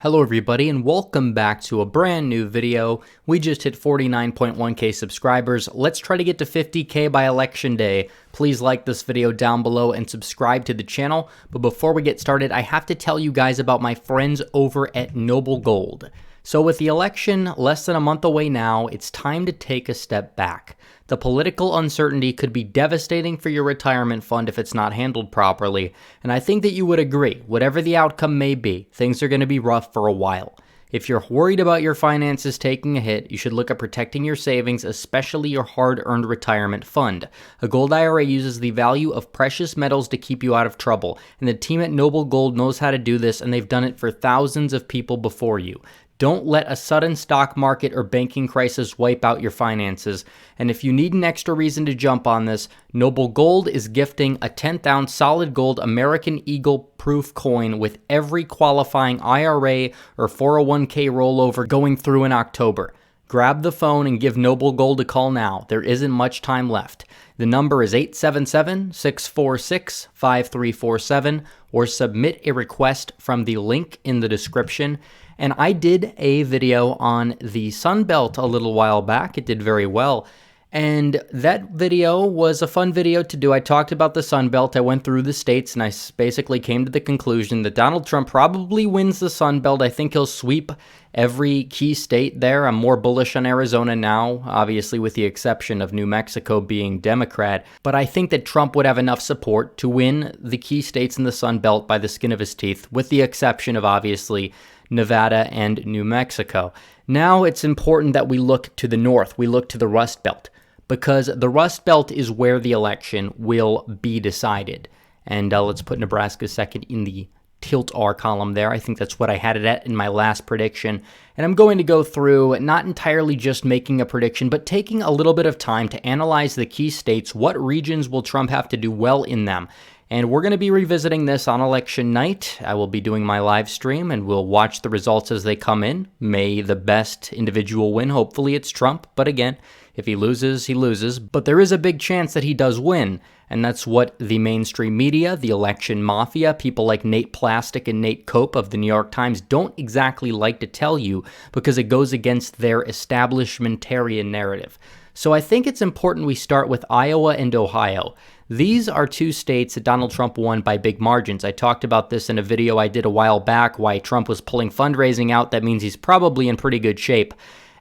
Hello everybody and welcome back to a brand new video. We just hit 49.1k subscribers. Let's try to get to 50k by election day. Please like this video down below and subscribe to the channel. But before we get started, I have to tell you guys about my friends over at Noble Gold. So with the election less than a month away now, it's time to take a step back. The political uncertainty could be devastating for your retirement fund if it's not handled properly, and I think that you would agree, whatever the outcome may be, things are going to be rough for a while. If you're worried about your finances taking a hit, you should look at protecting your savings, especially your hard-earned retirement fund. A gold IRA uses the value of precious metals to keep you out of trouble, and the team at Noble Gold knows how to do this, and they've done it for thousands of people before you. Don't let a sudden stock market or banking crisis wipe out your finances. And if you need an extra reason to jump on this, Noble Gold is gifting a 10th ounce solid gold American Eagle proof coin with every qualifying IRA or 401k rollover going through in October. Grab the phone and give Noble Gold a call now. There isn't much time left. The number is 877-646-5347 or submit a request from the link in the description. And I did a video on the Sun Belt a little while back. It did very well. And that video was a fun video to do. I talked about the Sun Belt. I went through the states and I basically came to the conclusion that Donald Trump probably wins the Sun Belt. I think he'll sweep every key state there. I'm more bullish on Arizona now, obviously with the exception of New Mexico being Democrat. But I think that Trump would have enough support to win the key states in the Sun Belt by the skin of his teeth, with the exception of obviously Nevada and New Mexico. Now it's important that we look to the north. We look to the Rust Belt, because the Rust Belt is where the election will be decided. And let's put Nebraska second in the Tilt R column there. I think that's what I had it at in my last prediction. And I'm going to go through not entirely just making a prediction, but taking a little bit of time to analyze the key states. What regions will Trump have to do well in them? And we're going to be revisiting this on election night. I will be doing my live stream and we'll watch the results as they come in. May the best individual win. Hopefully it's Trump. But again, if he loses, he loses. But there is a big chance that he does win. And that's what the mainstream media, the election mafia, people like Nate Plastic and Nate Cope of the New York Times don't exactly like to tell you, because it goes against their establishmentarian narrative. So I think it's important we start with Iowa and Ohio. These are two states that Donald Trump won by big margins. I talked about this in a video I did a while back, why Trump was pulling fundraising out. That means he's probably in pretty good shape.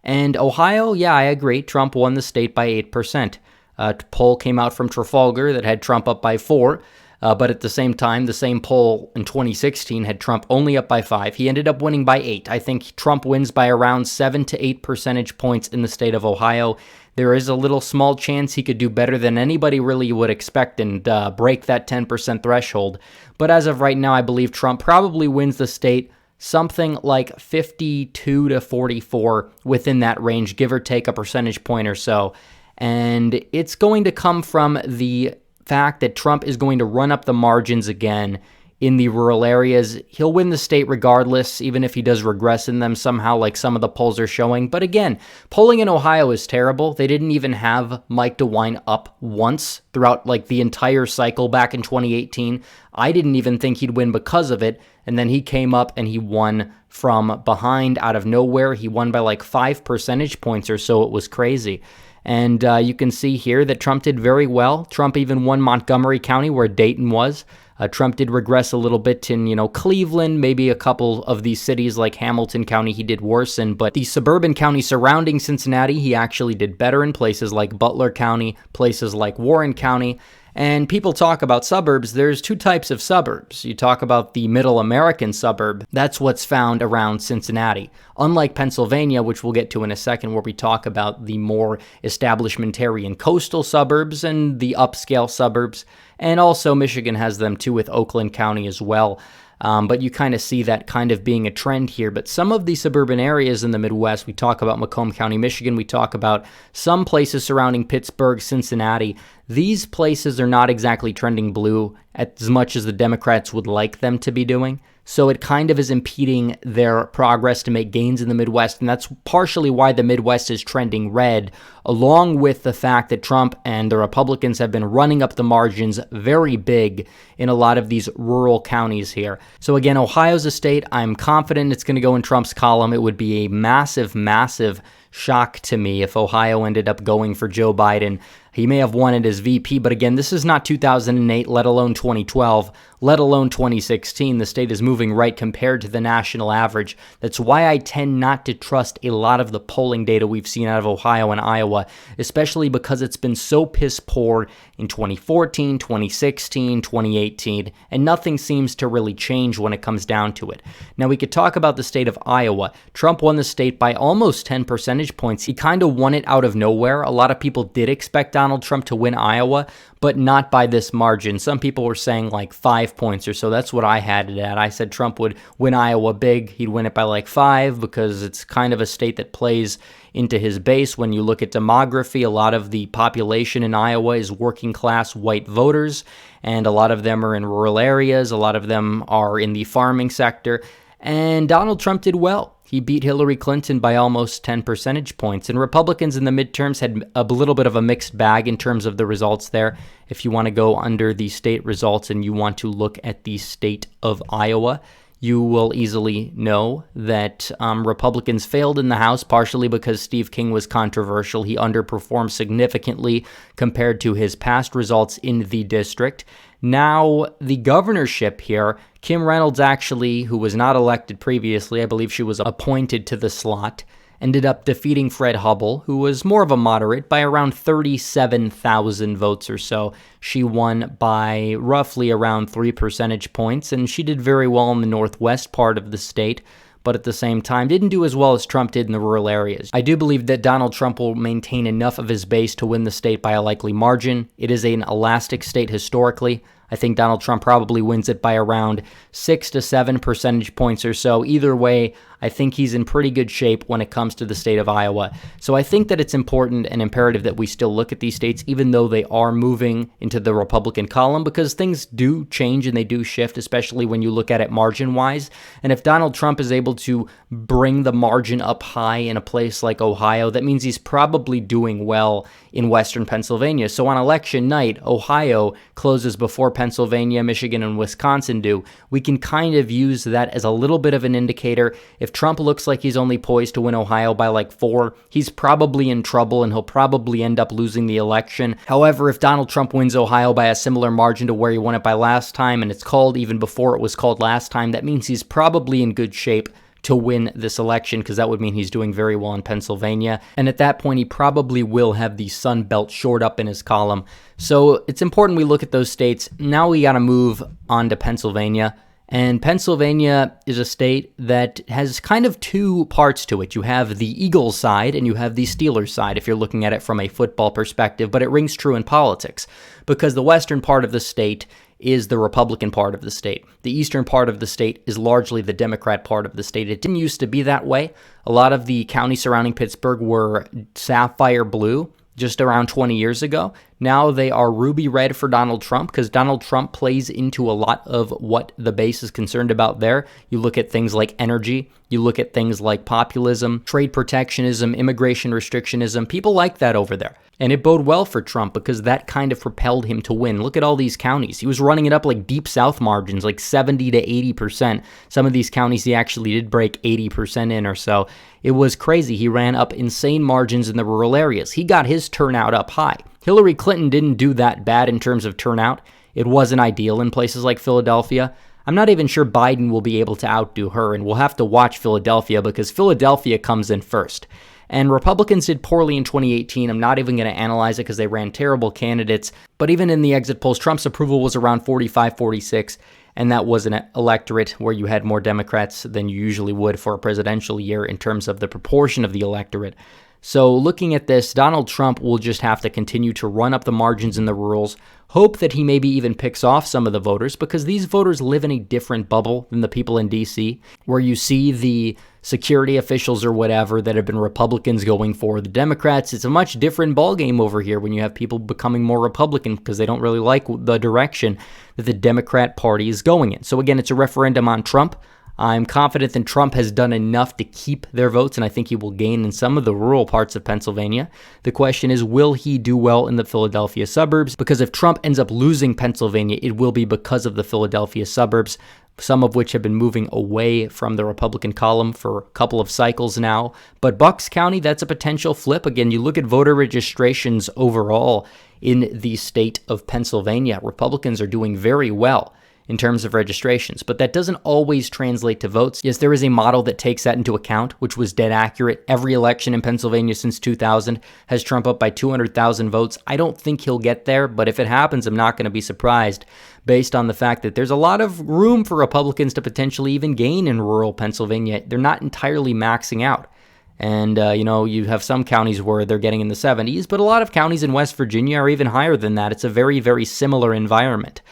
And Ohio, yeah, I agree. Trump won the state by 8%. A poll came out from Trafalgar that had Trump up by 4%. But at the same time, the same poll in 2016 had Trump only up by 5%. He ended up winning by 8%. I think Trump wins by around 7 to 8 percentage points in the state of Ohio. There is a little small chance he could do better than anybody really would expect and break that 10% threshold. But as of right now, I believe Trump probably wins the state something like 52 to 44, within that range, give or take a percentage point or so. And it's going to come from the fact that Trump is going to run up the margins again in the rural areas. He'll win the state regardless, even if he does regress in them somehow, like some of the polls are showing. But again, polling in Ohio is terrible. They didn't even have Mike DeWine up once throughout like the entire cycle back in 2018. I didn't even think he'd win because of it. And then he came up and he won from behind out of nowhere. He won by like 5 percentage points or so. It was crazy. And you can see here that Trump did very well. Trump even won Montgomery County, where Dayton was. Trump did regress a little bit in, Cleveland, maybe a couple of these cities like Hamilton County he did worse in. But the suburban counties surrounding Cincinnati, he actually did better in, places like Butler County, places like Warren County. And people talk about suburbs. There's two types of suburbs. You talk about the middle American suburb. That's what's found around Cincinnati. Unlike Pennsylvania, which we'll get to in a second, where we talk about the more establishmentarian coastal suburbs and the upscale suburbs. And also Michigan has them too, with Oakland County as well. But you kind of see that kind of being a trend here. But some of the suburban areas in the Midwest, we talk about Macomb County, Michigan, we talk about some places surrounding Pittsburgh, Cincinnati. These places are not exactly trending blue as much as the Democrats would like them to be doing. So it kind of is impeding their progress to make gains in the Midwest, and that's partially why the Midwest is trending red, along with the fact that Trump and the Republicans have been running up the margins very big in a lot of these rural counties here. So again, Ohio's a state I'm confident it's going to go in Trump's column. It would be a massive, massive shock to me if Ohio ended up going for Joe Biden. He may have won it as VP, but again, this is not 2008, let alone 2012, let alone 2016. The state is moving right compared to the national average. That's why I tend not to trust a lot of the polling data we've seen out of Ohio and Iowa, especially because it's been so piss poor in 2014, 2016, 2018, and nothing seems to really change when it comes down to it. Now, we could talk about the state of Iowa. Trump won the state by almost 10 percentage points. He kind of won it out of nowhere. A lot of people did expect Donald Trump to win Iowa, but not by this margin. Some people were saying like 5 points or so. That's what I had it at. I said Trump would win Iowa big. He'd win it by like 5 because it's kind of a state that plays into his base. When you look at demography, a lot of the population in Iowa is working class white voters, and a lot of them are in rural areas. A lot of them are in the farming sector. And Donald Trump did well. He beat Hillary Clinton by almost 10 percentage points. And Republicans in the midterms had a little bit of a mixed bag in terms of the results there. If you want to go under the state results and you want to look at the state of Iowa, you will easily know that Republicans failed in the House, partially because Steve King was controversial. He underperformed significantly compared to his past results in the district. Now, the governorship here, Kim Reynolds actually, who was not elected previously, I believe she was appointed to the slot, ended up defeating Fred Hubbell, who was more of a moderate, by around 37,000 votes or so. She won by roughly around 3 percentage points, and she did very well in the northwest part of the state, but at the same time didn't do as well as Trump did in the rural areas. I do believe that Donald Trump will maintain enough of his base to win the state by a likely margin. It is an elastic state historically. I think Donald Trump probably wins it by around 6 to 7 percentage points or so. Either way, I think he's in pretty good shape when it comes to the state of Iowa. So I think that it's important and imperative that we still look at these states, even though they are moving into the Republican column, because things do change and they do shift, especially when you look at it margin-wise. And if Donald Trump is able to bring the margin up high in a place like Ohio, that means he's probably doing well in Western Pennsylvania. So on election night, Ohio closes before Pennsylvania, Michigan, and Wisconsin do. We can kind of use that as a little bit of an indicator. If Trump looks like he's only poised to win Ohio by like 4, he's probably in trouble and he'll probably end up losing the election. However, if Donald Trump wins Ohio by a similar margin to where he won it by last time, and it's called even before it was called last time, that means he's probably in good shape to win this election, because that would mean he's doing very well in Pennsylvania. And at that point, he probably will have the Sun Belt shored up in his column. So it's important we look at those states. Now we got to move on to Pennsylvania. And Pennsylvania is a state that has kind of two parts to it. You have the Eagles side and you have the Steelers side, if you're looking at it from a football perspective, but it rings true in politics, because the western part of the state is the Republican part of the state. The eastern part of the state is largely the Democrat part of the state. It didn't used to be that way. A lot of the counties surrounding Pittsburgh were sapphire blue just around 20 years ago. Now they are ruby red for Donald Trump, because Donald Trump plays into a lot of what the base is concerned about there. You look at things like energy, you look at things like populism, trade protectionism, immigration restrictionism. People like that over there. And it bode well for Trump because that kind of propelled him to win. Look at all these counties. He was running it up like deep south margins, like 70 to 80%. Some of these counties he actually did break 80% in or so. It was crazy. He ran up insane margins in the rural areas. He got his turnout up high. Hillary Clinton didn't do that bad in terms of turnout. It wasn't ideal in places like Philadelphia. I'm not even sure Biden will be able to outdo her, and we'll have to watch Philadelphia because Philadelphia comes in first. And Republicans did poorly in 2018. I'm not even going to analyze it because they ran terrible candidates. But even in the exit polls, Trump's approval was around 45, 46. And that was an electorate where you had more Democrats than you usually would for a presidential year in terms of the proportion of the electorate. So looking at this, Donald Trump will just have to continue to run up the margins in the rurals, hope that he maybe even picks off some of the voters, because these voters live in a different bubble than the people in D.C., where you see the security officials or whatever that have been Republicans going for the Democrats. It's a much different ballgame over here when you have people becoming more Republican because they don't really like the direction that the Democrat Party is going in. So again, it's a referendum on Trump. I'm confident that Trump has done enough to keep their votes, and I think he will gain in some of the rural parts of Pennsylvania. The question is, will he do well in the Philadelphia suburbs? Because if Trump ends up losing Pennsylvania, it will be because of the Philadelphia suburbs, some of which have been moving away from the Republican column for a couple of cycles now. But Bucks County, that's a potential flip. Again, you look at voter registrations overall in the state of Pennsylvania. Republicans are doing very well in terms of registrations, but that doesn't always translate to votes. Yes, there is a model that takes that into account, which was dead accurate. Every election in Pennsylvania since 2000 has Trump up by 200,000 votes. I don't think he'll get there, but if it happens, I'm not going to be surprised based on the fact that there's a lot of room for Republicans to potentially even gain in rural Pennsylvania. They're not entirely maxing out. And, you have some counties where they're getting in the 70s, but a lot of counties in West Virginia are even higher than that. It's a very, very similar environment.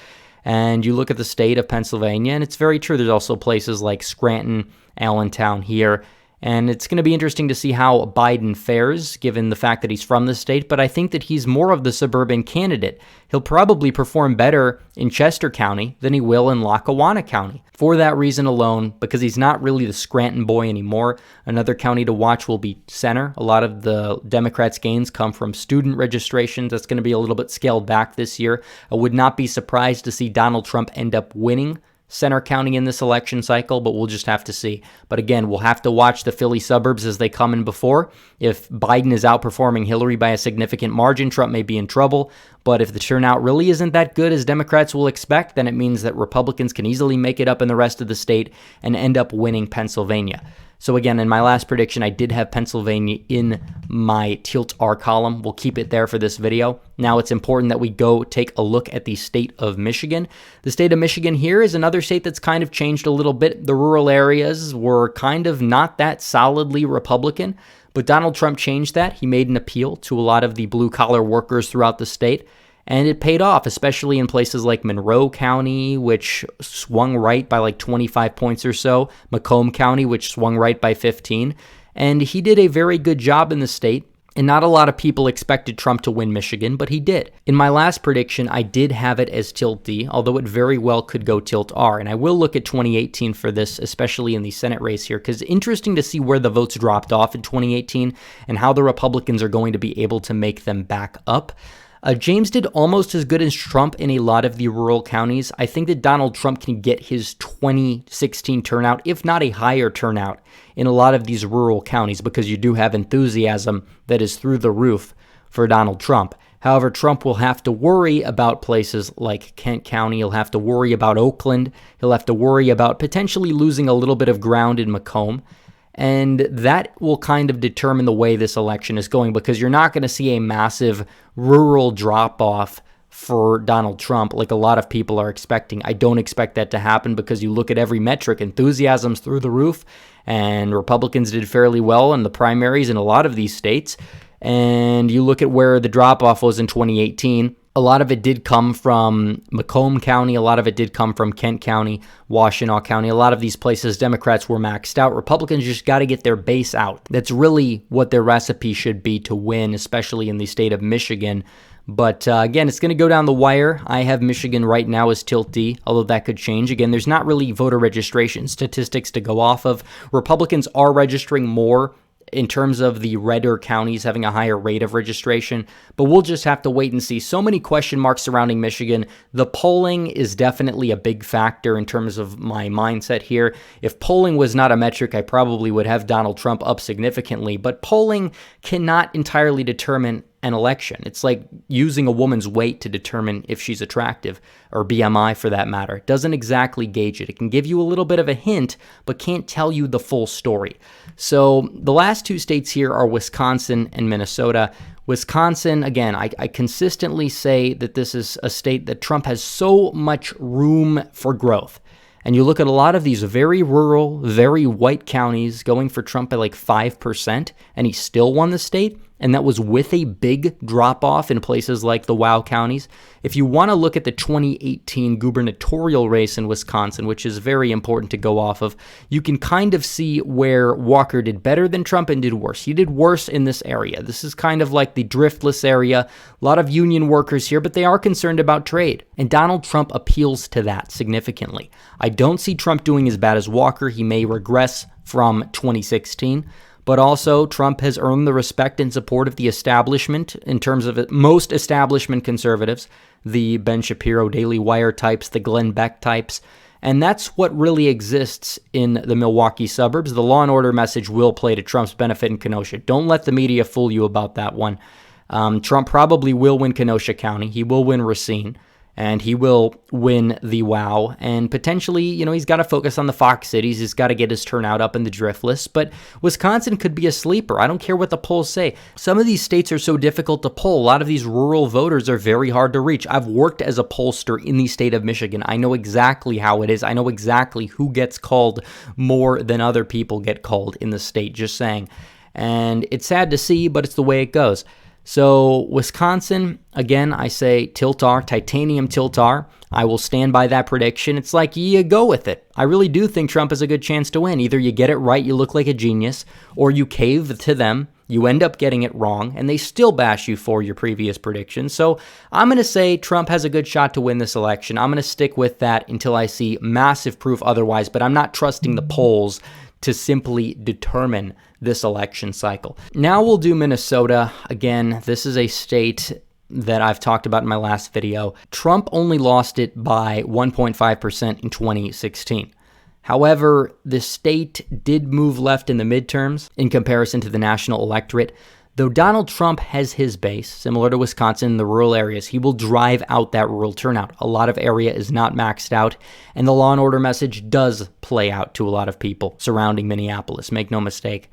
And you look at the state of Pennsylvania, and it's very true. There's also places like Scranton, Allentown here. And it's going to be interesting to see how Biden fares, given the fact that he's from the state. But I think that he's more of the suburban candidate. He'll probably perform better in Chester County than he will in Lackawanna County. For that reason alone, because he's not really the Scranton boy anymore. Another county to watch will be Center. A lot of the Democrats' gains come from student registrations. That's going to be a little bit scaled back this year. I would not be surprised to see Donald Trump end up winning Center County in this election cycle, but we'll just have to see. But again, we'll have to watch the Philly suburbs as they come in before. If Biden is outperforming Hillary by a significant margin, Trump may be in trouble. But if the turnout really isn't that good as Democrats will expect, then it means that Republicans can easily make it up in the rest of the state and end up winning Pennsylvania. So again, in my last prediction, I did have Pennsylvania in my Tilt R column. We'll keep it there for this video. Now it's important that we go take a look at the state of Michigan. The state of Michigan here is another state that's kind of changed a little bit. The rural areas were kind of not that solidly Republican, but Donald Trump changed that. He made an appeal to a lot of the blue-collar workers throughout the state. And it paid off, especially in places like Monroe County, which swung right by like 25 points or so. Macomb County, which swung right by 15. And he did a very good job in the state. And not a lot of people expected Trump to win Michigan, but he did. In my last prediction, I did have it as Tilt D, although it very well could go Tilt R. And I will look at 2018 for this, especially in the Senate race here, because it's interesting to see where the votes dropped off in 2018 and how the Republicans are going to be able to make them back up. James did almost as good as Trump in a lot of the rural counties. I think that Donald Trump can get his 2016 turnout, if not a higher turnout, in a lot of these rural counties because you do have enthusiasm that is through the roof for Donald Trump. However, Trump will have to worry about places like Kent County. He'll have to worry about Oakland. He'll have to worry about potentially losing a little bit of ground in Macomb. And that will kind of determine the way this election is going because you're not going to see a massive rural drop-off for Donald Trump like a lot of people are expecting. I don't expect that to happen because you look at every metric, enthusiasm's through the roof, and Republicans did fairly well in the primaries in a lot of these states. And you look at where the drop-off was in 2018, a lot of it did come from Macomb County. A lot of it did come from Kent County, Washtenaw County. A lot of these places, Democrats were maxed out. Republicans just got to get their base out. That's really what their recipe should be to win, especially in the state of Michigan. But again, it's going to go down the wire. I have Michigan right now as Tilt D, although that could change. Again, there's not really voter registration statistics to go off of. Republicans are registering more in terms of the redder counties having a higher rate of registration, but we'll just have to wait and see. So many question marks surrounding Michigan. The polling is definitely a big factor in terms of my mindset here. If polling was not a metric, I probably would have Donald Trump up significantly, but polling cannot entirely determine an election. It's like using a woman's weight to determine if she's attractive, or BMI for that matter. It doesn't exactly gauge it. It can give you a little bit of a hint, but can't tell you the full story. So the last two states here are Wisconsin and Minnesota. Wisconsin, again, I consistently say that this is a state that Trump has so much room for growth. And you look at a lot of these very rural, very white counties going for Trump by like 5%, and he still won the state. and that was with a big drop-off in places like the WOW counties. If you want to look at the 2018 gubernatorial race in Wisconsin, which is very important to go off of, you can kind of see where Walker did better than Trump and did worse. He did worse in this area. This is kind of like the driftless area. A lot of union workers here, but they are concerned about trade. And Donald Trump appeals to that significantly. I don't see Trump doing as bad as Walker. He may regress from 2016. But also, Trump has earned the respect and support of the establishment in terms of most establishment conservatives, the Ben Shapiro, Daily Wire types, the Glenn Beck types. And that's what really exists in the Milwaukee suburbs. The law and order message will play to Trump's benefit in Kenosha. Don't let the media fool you about that one. Trump probably will win Kenosha County. He will win Racine. And he will win the WOW, and potentially, he's got to focus on the Fox cities. He's got to get his turnout up in the drift list, but Wisconsin could be a sleeper. I don't care what the polls say. Some of these states are so difficult to poll. A lot of these rural voters are very hard to reach. I've worked as a pollster in the state of Michigan. I know exactly how it is. I know exactly who gets called more than other people get called in the state, just saying. And it's sad to see, but it's the way it goes. So Wisconsin, again, I say Tiltar, titanium Tiltar. I will stand by that prediction. It's like you go with it. I really do think Trump has a good chance to win. Either you get it right, you look like a genius, or you cave to them, you end up getting it wrong, and they still bash you for your previous predictions. So I'm going to say Trump has a good shot to win this election. I'm going to stick with that until I see massive proof otherwise, but I'm not trusting the polls to simply determine this election cycle. Now we'll do Minnesota. Again, this is a state that I've talked about in my last video. Trump only lost it by 1.5% in 2016. However, the state did move left in the midterms in comparison to the national electorate. Though Donald Trump has his base, similar to Wisconsin in the rural areas, he will drive out that rural turnout. A lot of area is not maxed out, and the law and order message does play out to a lot of people surrounding Minneapolis, make no mistake.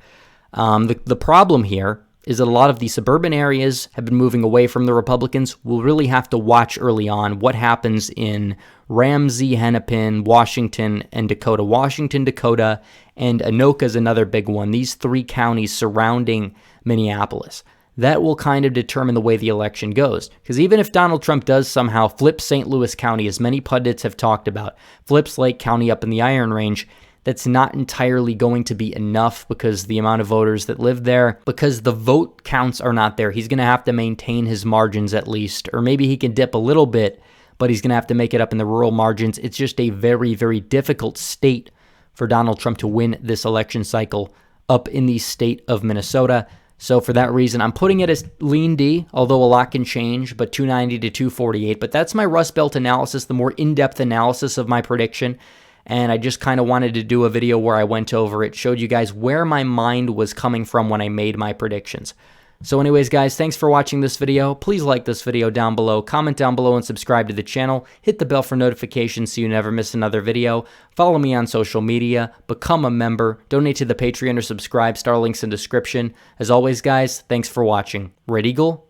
The problem here is that a lot of the suburban areas have been moving away from the Republicans. We'll really have to watch early on what happens in Ramsey, Hennepin, Washington, and Dakota. Washington, Dakota, and Anoka is another big one. These three counties surrounding Minneapolis. That will kind of determine the way the election goes. Because even if Donald Trump does somehow flip St. Louis County, as many pundits have talked about, flips Lake County up in the Iron Range, that's not entirely going to be enough because the amount of voters that live there, because the vote counts are not there. He's going to have to maintain his margins at least, or maybe he can dip a little bit, but he's going to have to make it up in the rural margins. It's just a very, very difficult state for Donald Trump to win this election cycle up in the state of Minnesota. So for that reason, I'm putting it as lean D, although a lot can change, but 290 to 248. But that's my Rust Belt analysis, the more in-depth analysis of my prediction. And I just kind of wanted to do a video where I went over it, showed you guys where my mind was coming from when I made my predictions. So anyways, guys, thanks for watching this video. Please like this video down below, comment down below, and subscribe to the channel. Hit the bell for notifications so you never miss another video. Follow me on social media, become a member, donate to the Patreon, or subscribe. Star links in description. As always, guys, thanks for watching. Red Eagle,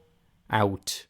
out.